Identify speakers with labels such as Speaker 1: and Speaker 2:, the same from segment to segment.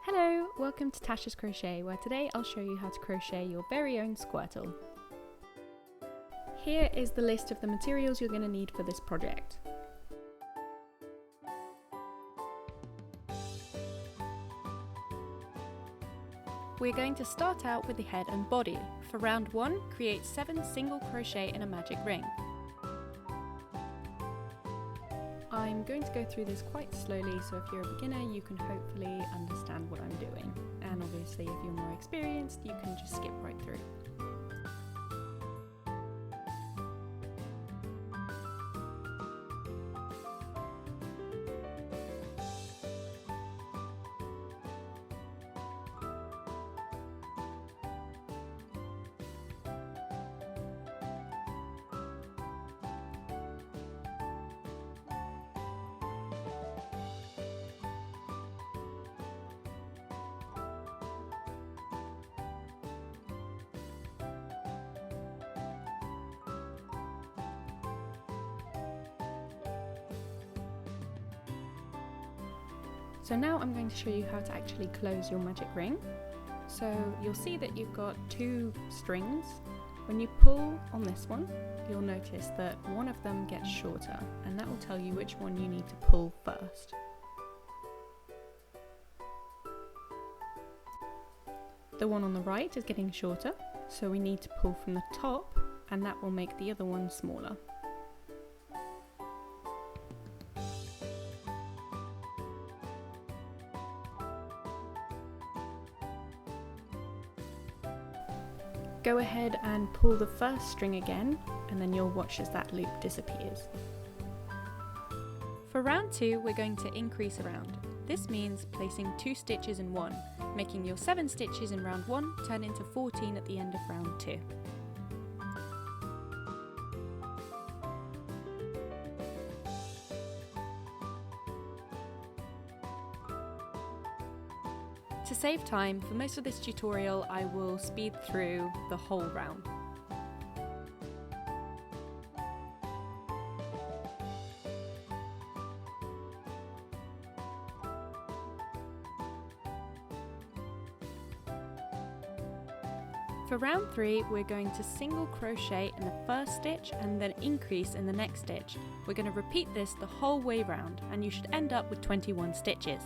Speaker 1: Hello, welcome to Tashs Crochet, where today I'll show you how to crochet your very own Squirtle. Here is the list of the materials you're going to need for this project. We're going to start out with the head and body. For round 1, create 7 single crochet in a magic ring. I'm going to go through this quite slowly, so if you're a beginner you can hopefully understand what I'm doing, and obviously if you're more experienced you can just skip right through. So now I'm going to show you how to actually close your magic ring. So you'll see that you've got 2 strings. When you pull on this one, you'll notice that one of them gets shorter, and that will tell you which one you need to pull first. The one on the right is getting shorter, so we need to pull from the top, and that will make the other one smaller. Go ahead and pull the first string again, and then you'll watch as that loop disappears. For round 2, we're going to increase around. This means placing 2 stitches in one, making your 7 stitches in round 1 turn into 14 at the end of round 2. To save time, for most of this tutorial I will speed through the whole round. For round 3, we're going to single crochet in the first stitch and then increase in the next stitch. We're going to repeat this the whole way round, and you should end up with 21 stitches.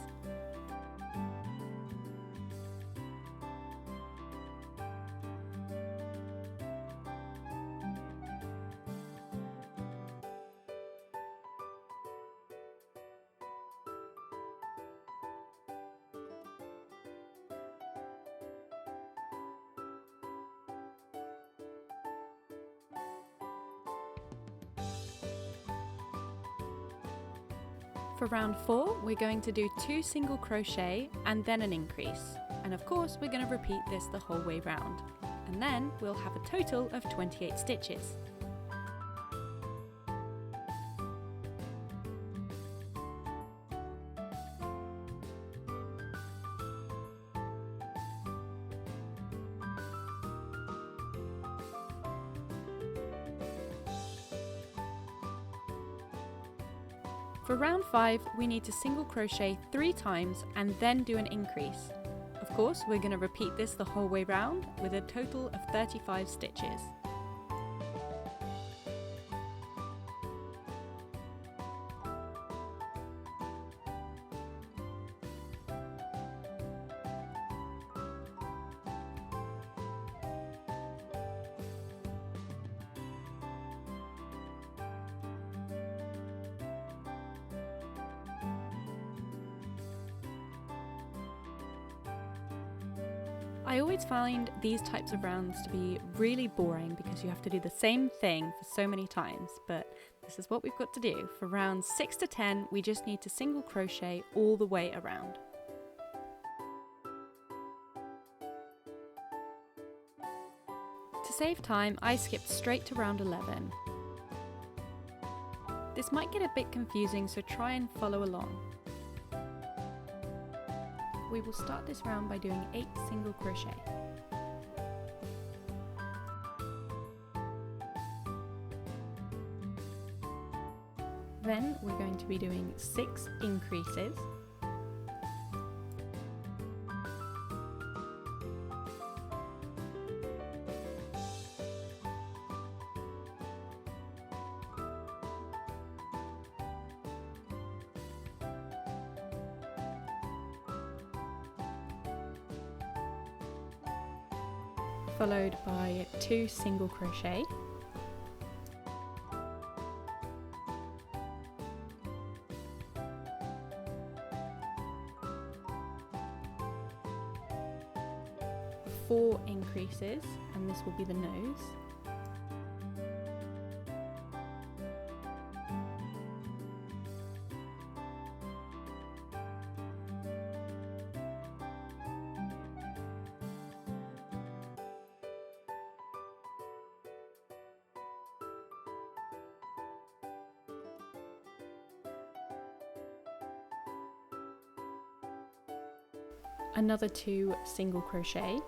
Speaker 1: For round 4, we're going to do 2 single crochet and then an increase. And of course, we're going to repeat this the whole way round. And then we'll have a total of 28 stitches. For round 5, we need to single crochet 3 times and then do an increase. Of course, we're going to repeat this the whole way round with a total of 35 stitches. I always find these types of rounds to be really boring because you have to do the same thing for so many times, but this is what we've got to do. For rounds 6 to 10, we just need to single crochet all the way around. To save time, I skipped straight to round 11. This might get a bit confusing, so try and follow along. We will start this round by doing 8 single crochet. Then we're going to be doing 6 increases. followed by 2 single crochet, four increases, and this will be the nose, another 2 single crochet,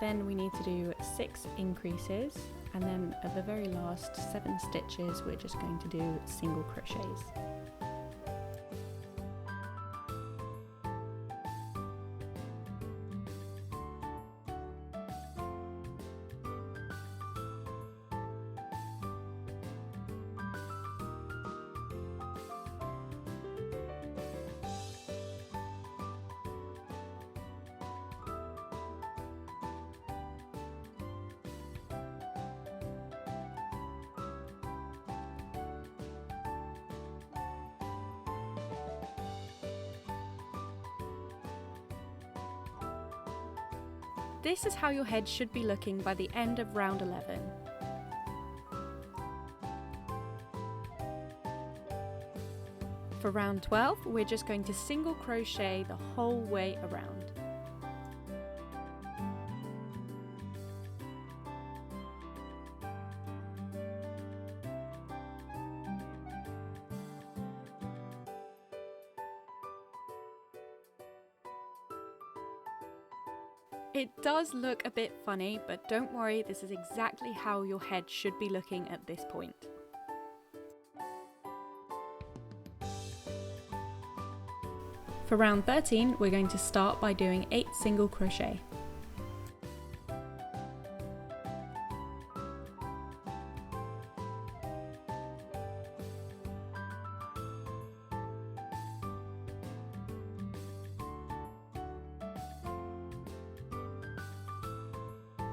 Speaker 1: then we need to do 6 increases, and then at the very last 7 stitches we're just going to do single crochets. This is how your head should be looking by the end of round 11. For round 12, we're just going to single crochet the whole way around. It does look a bit funny, but don't worry, this is exactly how your head should be looking at this point. For round 13, we're going to start by doing 8 single crochet.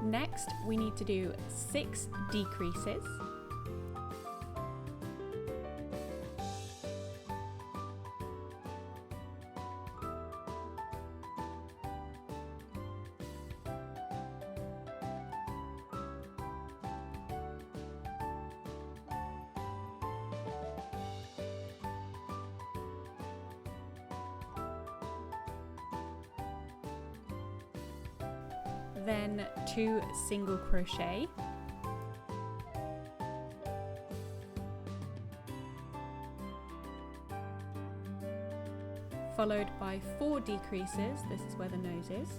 Speaker 1: Next, we need to do 6 decreases, then 2 single crochet, followed by 4 decreases, this is where the nose is,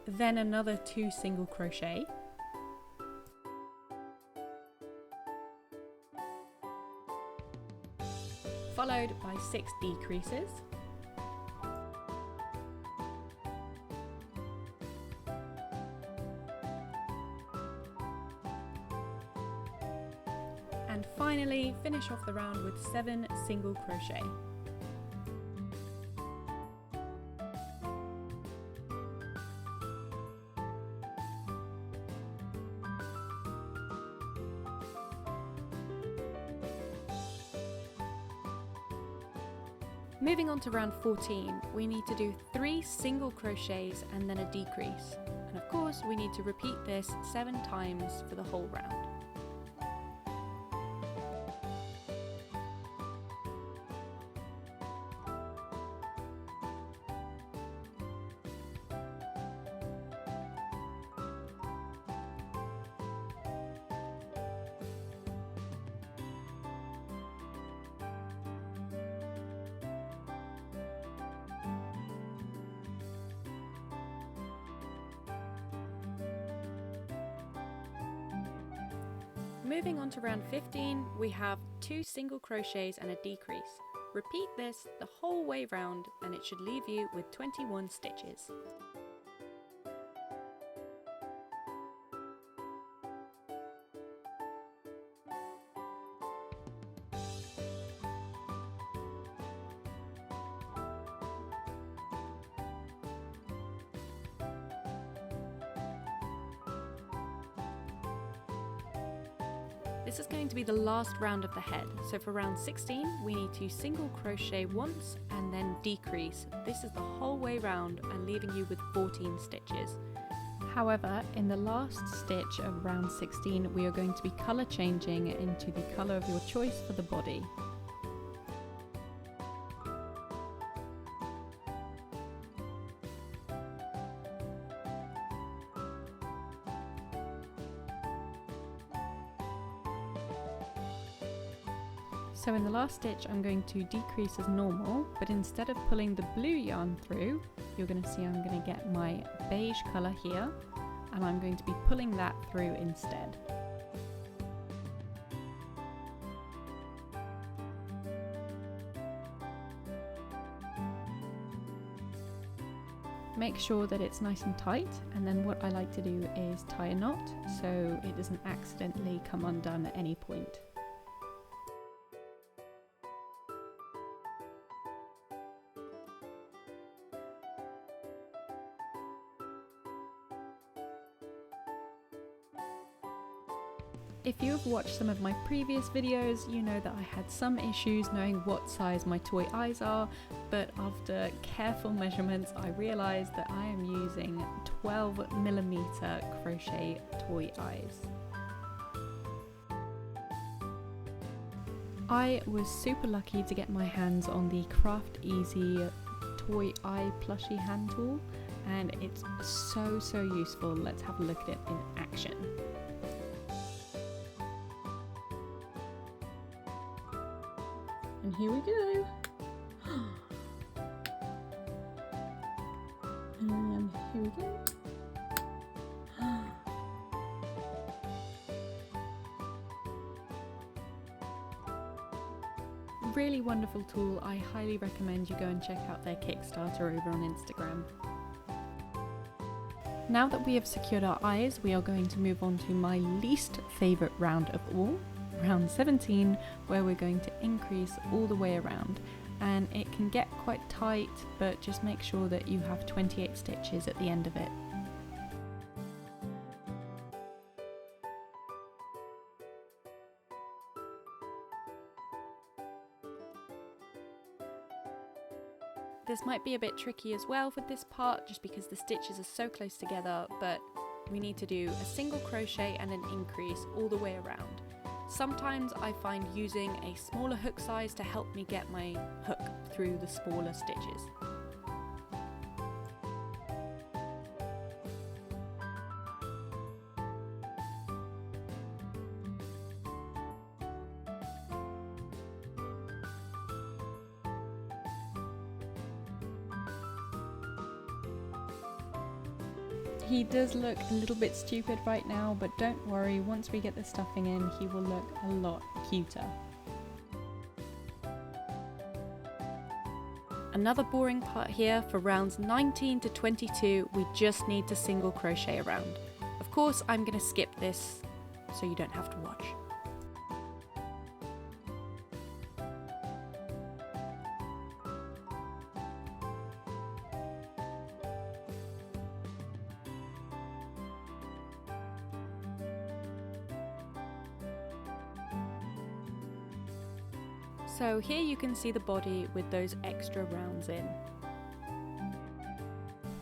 Speaker 1: then another 2 single crochet, followed by 6 decreases, and finally finish off the round with 7 single crochet. Moving on to round 14, we need to do 3 single crochets and then a decrease. And of course, we need to repeat this 7 times for the whole round. Moving on to round 15, we have 2 single crochets and a decrease. Repeat this the whole way round and it should leave you with 21 stitches. This is going to be the last round of the head. So for round 16, we need to single crochet once and then decrease. This is the whole way round and leaving you with 14 stitches. However, in the last stitch of round 16, we are going to be colour changing into the colour of your choice for the body. So in the last stitch I'm going to decrease as normal, but instead of pulling the blue yarn through, you're going to see I'm going to get my beige colour here, and I'm going to be pulling that through instead. Make sure that it's nice and tight, and then what I like to do is tie a knot so it doesn't accidentally come undone at any point. If you have watched some of my previous videos, you know that I had some issues knowing what size my toy eyes are, but after careful measurements I realised that I am using 12mm crochet toy eyes. I was super lucky to get my hands on the Craft Easy toy eye plushie hand tool, and it's so useful. Let's have a look at it in action. And here we go. And here we go. Really wonderful tool. I highly recommend you go and check out their Kickstarter over on Instagram. Now that we have secured our eyes, we are going to move on to my least favourite round of all, round 17, where we're going to increase all the way around, and it can get quite tight, but just make sure that you have 28 stitches at the end of it. This might be a bit tricky as well with this part, just because the stitches are so close together, but we need to do a single crochet and an increase all the way around. Sometimes I find using a smaller hook size to help me get my hook through the smaller stitches. He does look a little bit stupid right now, but don't worry, once we get the stuffing in, he will look a lot cuter. Another boring part here for rounds 19 to 22, we just need to single crochet around. Of course, I'm going to skip this so you don't have to watch. So here you can see the body with those extra rounds in.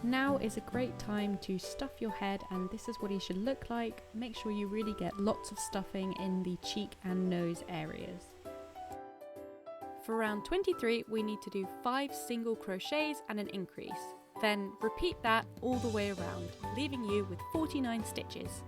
Speaker 1: Now is a great time to stuff your head, and this is what he should look like. Make sure you really get lots of stuffing in the cheek and nose areas. For round 23, we need to do 5 single crochets and an increase. Then repeat that all the way around, leaving you with 49 stitches.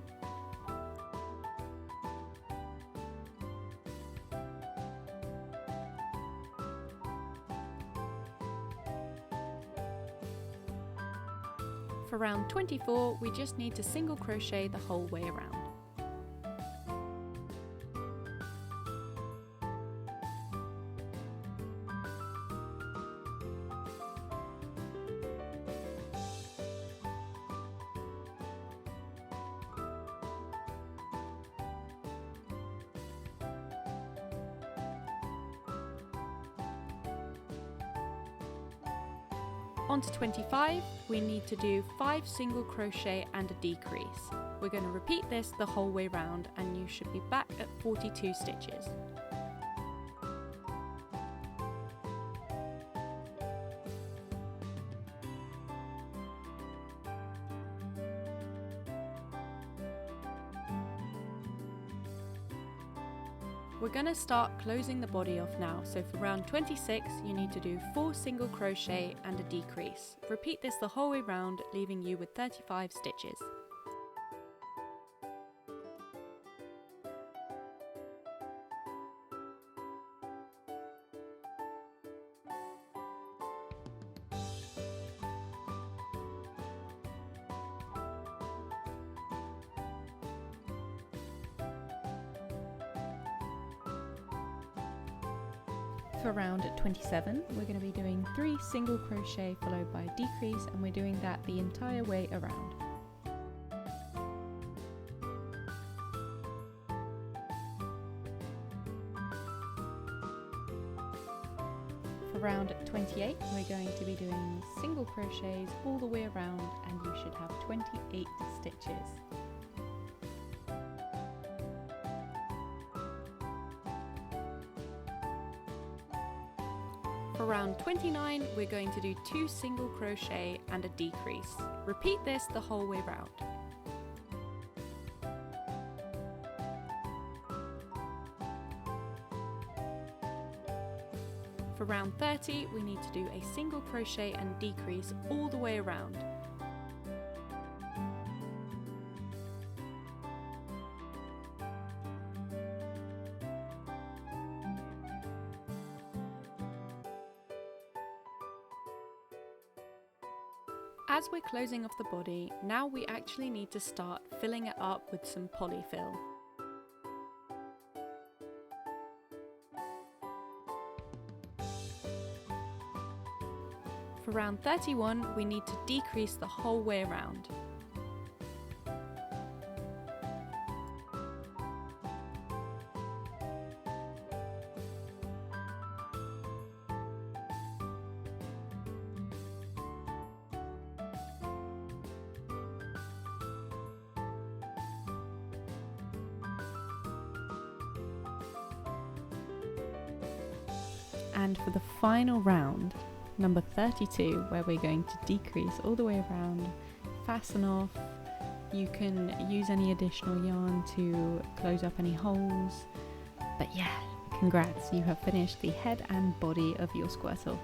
Speaker 1: For round 24, we just need to single crochet the whole way around. On to 25, we need to do 5 single crochet and a decrease. We're going to repeat this the whole way round and you should be back at 42 stitches. We're going to start closing the body off now, so for round 26 you need to do 4 single crochet and a decrease. Repeat this the whole way round, leaving you with 35 stitches. For round 27, we're going to be doing 3 single crochet followed by a decrease, and we're doing that the entire way around. For round 28, we're going to be doing single crochets all the way around, and you should have 28 stitches. For round 29, we're going to do 2 single crochet and a decrease. Repeat this the whole way round. For round 30, we need to do a single crochet and decrease all the way around. As we're closing off the body, now we actually need to start filling it up with some polyfill. For round 31, we need to decrease the whole way around. And for the final round, number 32, where we're going to decrease all the way around, fasten off. You can use any additional yarn to close up any holes. But yeah, congrats, you have finished the head and body of your Squirtle.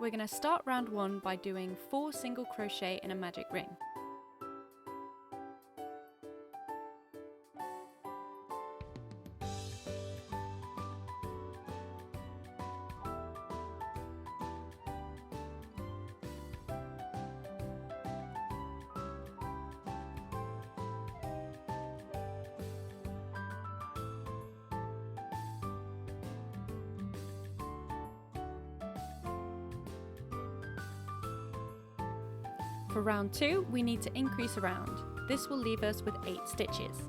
Speaker 1: We're going to start round 1 by doing 4 single crochet in a magic ring. For round 2, we need to increase around. This will leave us with 8 stitches.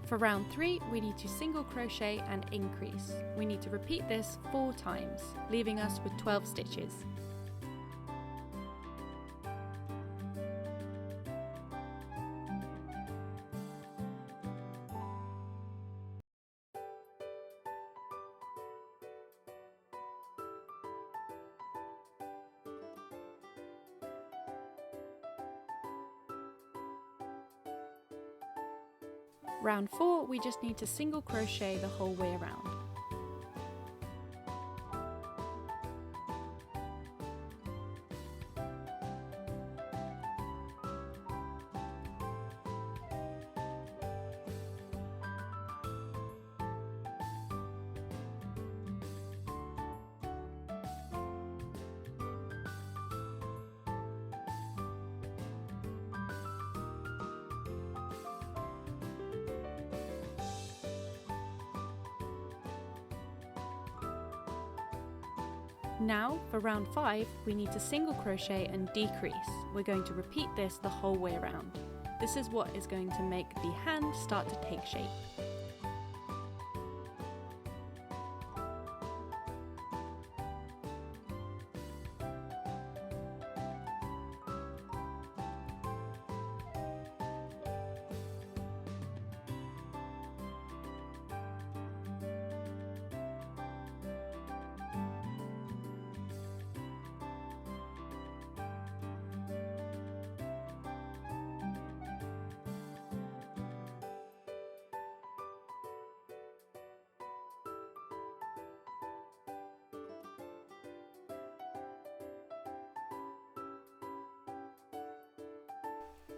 Speaker 1: For round 3, we need to single crochet and increase. We need to repeat this 4 times, leaving us with 12 stitches. Round 4, we just need to single crochet the whole way around. Now for round 5, we need to single crochet and decrease. We're going to repeat this the whole way around. This is what is going to make the hand start to take shape.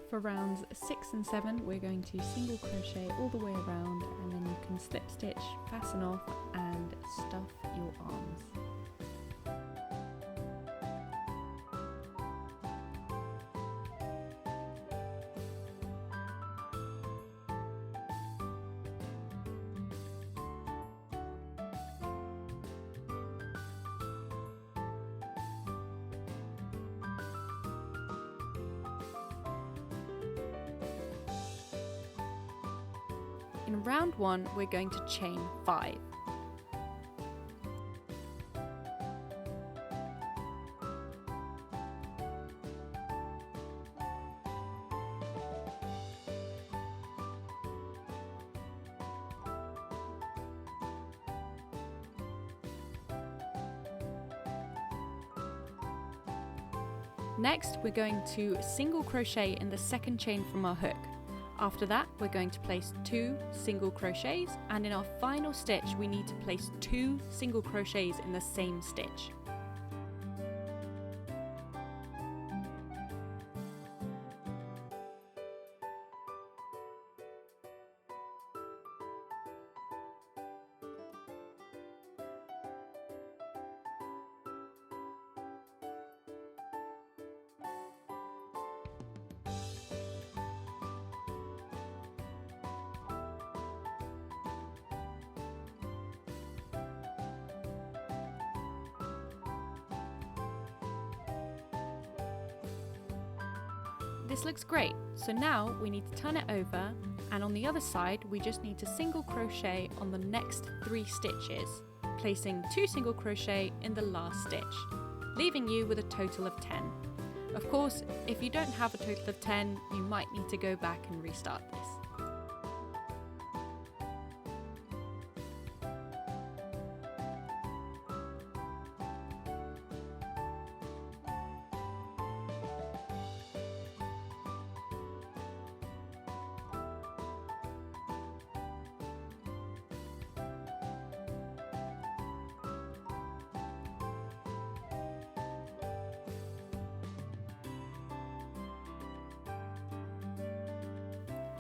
Speaker 1: For rounds 6 and 7, we're going to single crochet all the way around, and then you can slip stitch, fasten off and stuff your arms. In round 1, we're going to chain 5. Next, we're going to single crochet in the second chain from our hook. After that, we're going to place 2 single crochets, and in our final stitch we need to place 2 single crochets in the same stitch. This looks great, so now we need to turn it over, and on the other side we just need to single crochet on the next 3 stitches, placing 2 single crochet in the last stitch, leaving you with a total of 10. Of course, if you don't have a total of 10, you might need to go back and restart this.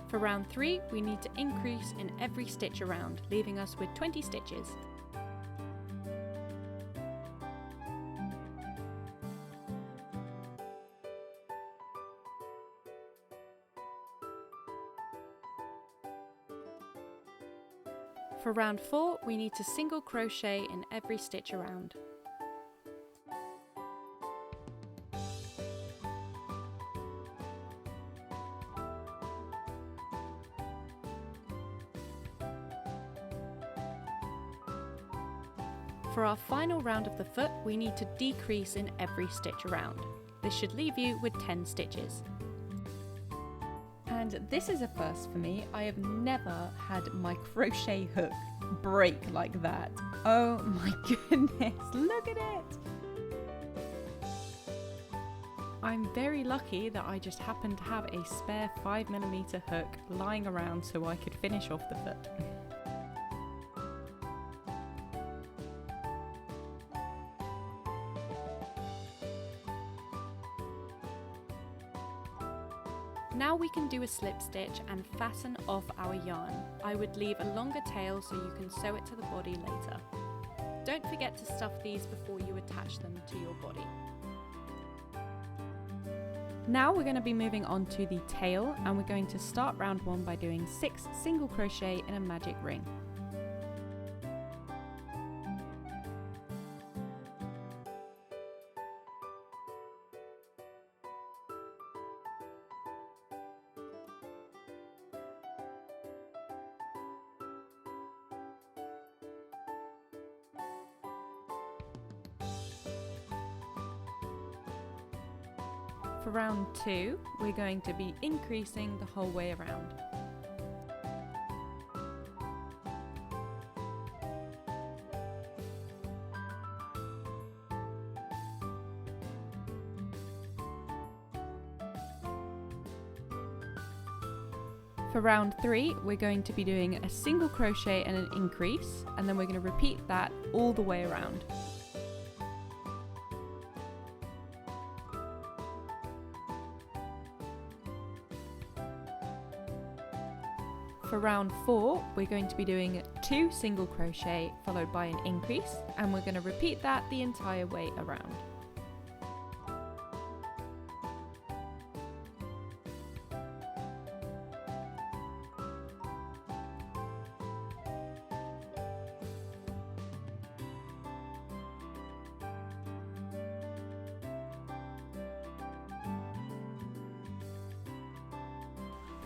Speaker 1: For round 3, we need to increase in every stitch around, leaving us with 20 stitches. For round 4, we need to single crochet in every stitch around. For our final round of the foot, we need to decrease in every stitch around. This should leave you with 10 stitches. And this is a first for me. I have never had my crochet hook break like that. Oh my goodness, look at it! I'm very lucky that I just happened to have a spare 5mm hook lying around so I could finish off the foot. Now we can do a slip stitch and fasten off our yarn. I would leave a longer tail so you can sew it to the body later. Don't forget to stuff these before you attach them to your body. Now we're going to be moving on to the tail, and we're going to start round 1 by doing 6 single crochet in a magic ring. For round 2, we're going to be increasing the whole way around. For round 3, we're going to be doing a single crochet and an increase, and then we're going to repeat that all the way around. For round 4, we're going to be doing 2 single crochet followed by an increase, and we're going to repeat that the entire way around.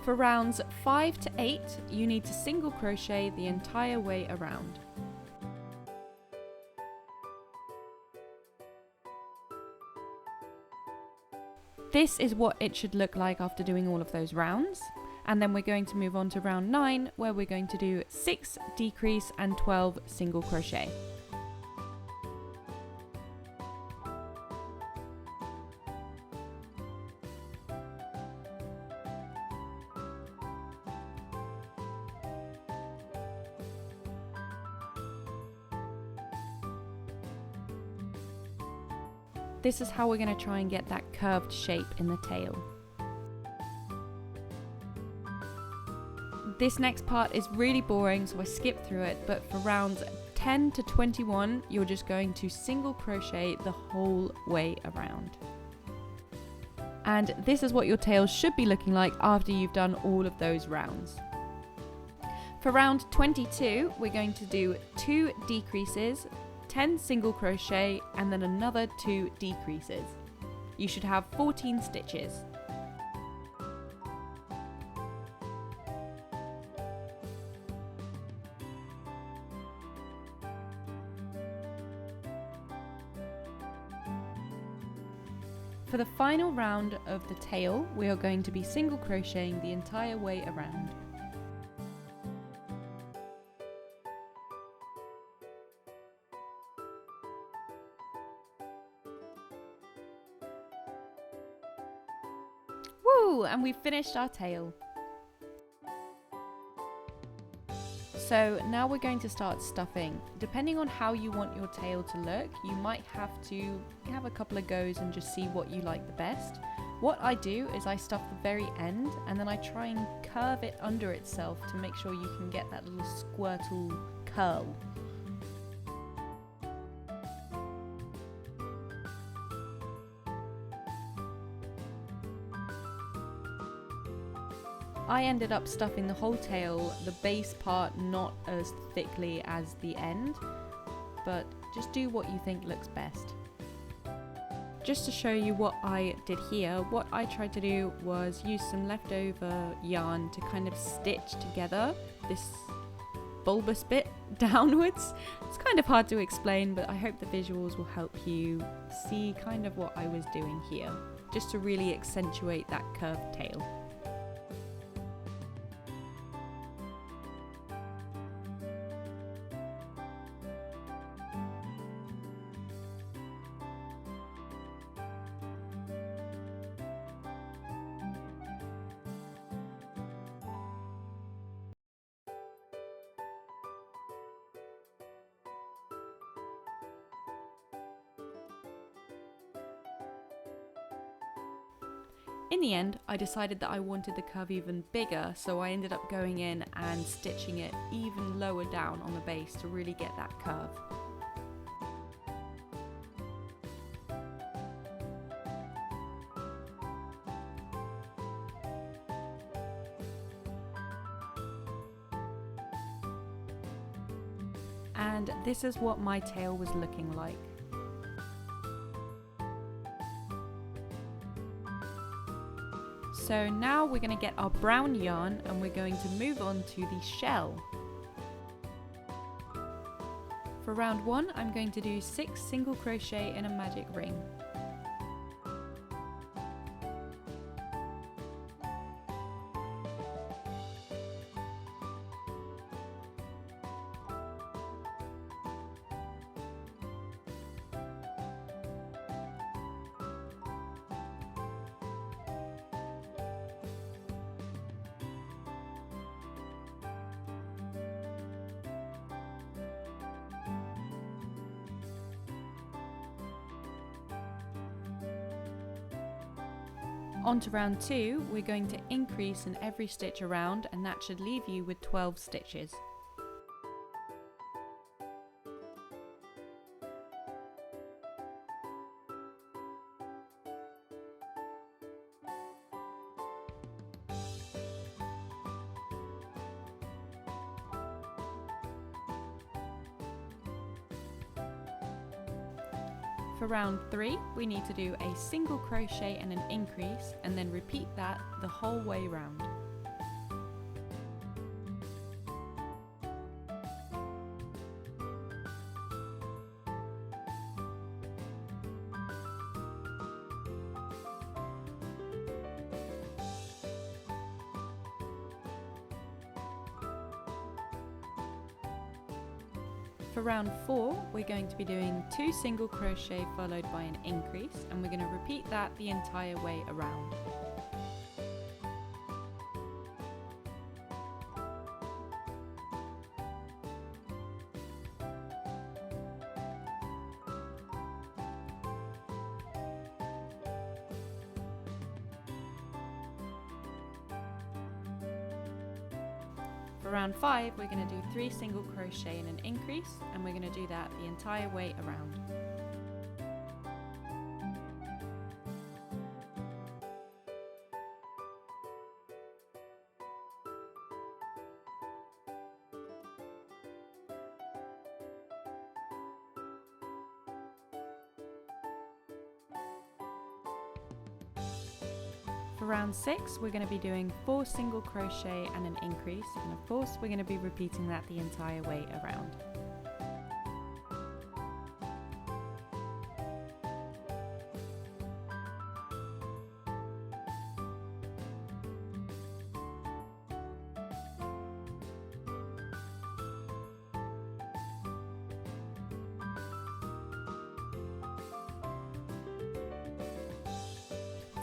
Speaker 1: For rounds 5 to 8, you need to single crochet the entire way around. This is what it should look like after doing all of those rounds. And then we're going to move on to round 9, where we're going to do 6 decrease and 12 single crochet. This is how we're going to try and get that curved shape in the tail. This next part is really boring, so I skipped through it, but for rounds 10 to 21, you're just going to single crochet the whole way around. And this is what your tail should be looking like after you've done all of those rounds. For round 22, we're going to do 2 decreases, 10 single crochet, and then another 2 decreases. You should have 14 stitches. For the final round of the tail, we are going to be single crocheting the entire way around. Woo! And we've finished our tail. So now we're going to start stuffing. Depending on how you want your tail to look, you might have to have a couple of goes and just see what you like the best. What I do is I stuff the very end, and then I try and curve it under itself to make sure you can get that little Squirtle curl. I ended up stuffing the whole tail, the base part not as thickly as the end, but just do what you think looks best. Just to show you what I did here, what I tried to do was use some leftover yarn to kind of stitch together this bulbous bit downwards. It's kind of hard to explain, but I hope the visuals will help you see kind of what I was doing here, just to really accentuate that curved tail. In the end, I decided that I wanted the curve even bigger, so I ended up going in and stitching it even lower down on the base to really get that curve. And this is what my tail was looking like. So now we're going to get our brown yarn and we're going to move on to the shell. For round 1, I'm going to do 6 single crochet in a magic ring. On to round 2, we're going to increase in every stitch around, and that should leave you with 12 stitches. For round 3, we need to do a single crochet and an increase, and then repeat that the whole way round. For round 4, we're going to be doing 2 single crochet followed by an increase, and we're going to repeat that the entire way around. For round 5, we're going to do 3 single crochet and an increase, and we're going to do that the entire way around. For round 6, we're going to be doing 4 single crochet and an increase, and of course we're going to be repeating that the entire way around.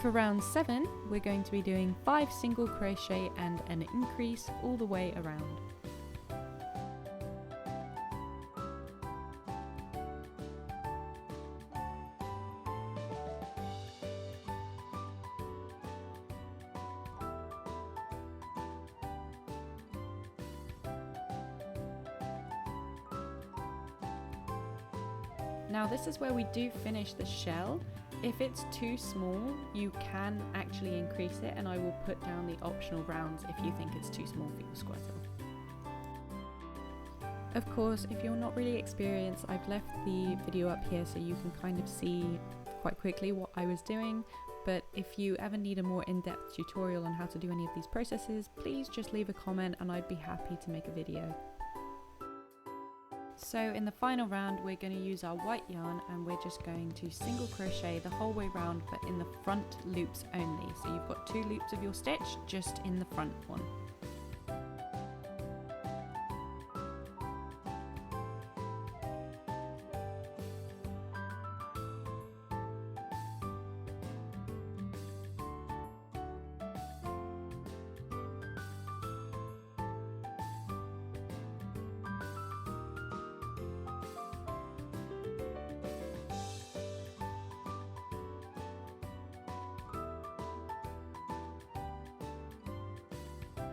Speaker 1: For round 7, we're going to be doing 5 single crochet and an increase all the way around. Now this is where we do finish the shell. If it's too small, you can actually increase it, and I will put down the optional rounds if you think it's too small for your Squirtle. Of course, if you're not really experienced, I've left the video up here so you can kind of see quite quickly what I was doing, but if you ever need a more in-depth tutorial on how to do any of these processes, please just leave a comment and I'd be happy to make a video. So in the final round, we're going to use our white yarn and we're just going to single crochet the whole way round, but in the front loops only. So you've got 2 loops of your stitch just in the front one.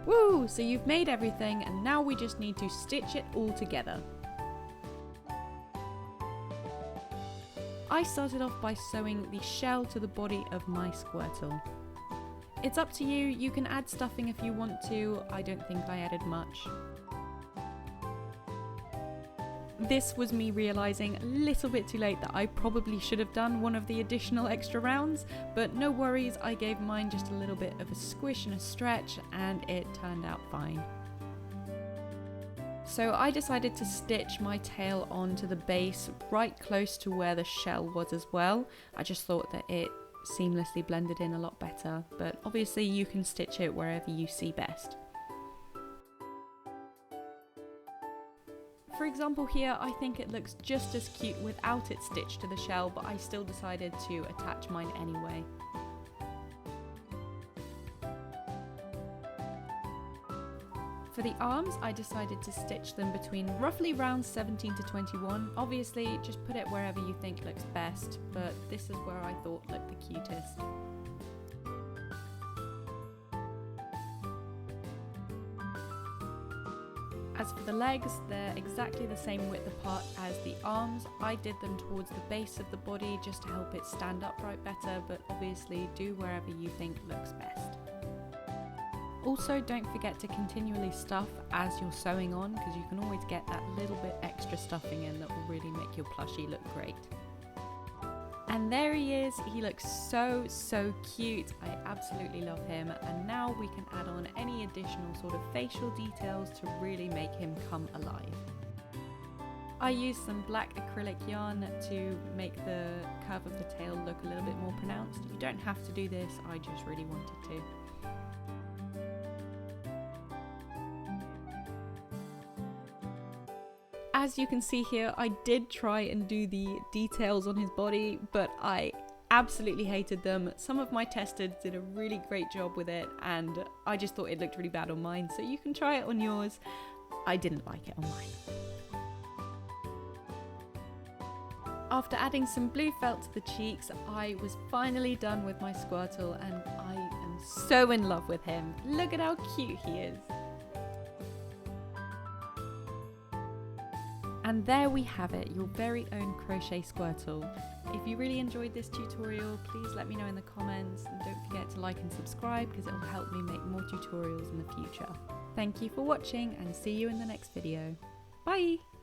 Speaker 1: Woo! So you've made everything and now we just need to stitch it all together. I started off by sewing the shell to the body of my Squirtle. It's up to you, you can add stuffing if you want to. I don't think I added much. This was me realising a little bit too late that I probably should have done one of the additional extra rounds, but no worries, I gave mine just a little bit of a squish and a stretch and it turned out fine. So I decided to stitch my tail onto the base right close to where the shell was as well. I just thought that it seamlessly blended in a lot better, but obviously you can stitch it wherever you see best. For example here, I think it looks just as cute without it stitched to the shell, but I still decided to attach mine anyway. For the arms, I decided to stitch them between roughly rounds 17 to 21. Obviously, just put it wherever you think looks best, but this is where I thought looked the cutest. As for the legs, they're exactly the same width apart as the arms. I did them towards the base of the body just to help it stand upright better, but obviously do wherever you think looks best. Also, don't forget to continually stuff as you're sewing on, because you can always get that little bit extra stuffing in that will really make your plushie look great. And there he is, he looks so cute. I absolutely love him, and now we can add on any additional sort of facial details to really make him come alive. I used some black acrylic yarn to make the curve of the tail look a little bit more pronounced. You don't have to do this, I just really wanted to. As you can see here, I did try and do the details on his body, but I absolutely hated them. Some of my testers did a really great job with it, and I just thought it looked really bad on mine, so you can try it on yours. I didn't like it on mine. After adding some blue felt to the cheeks, I was finally done with my Squirtle, and I am so in love with him. Look at how cute he is. And there we have it, your very own crochet Squirtle. If you really enjoyed this tutorial, please let me know in the comments, and don't forget to like and subscribe because it will help me make more tutorials in the future. Thank you for watching and see you in the next video. Bye!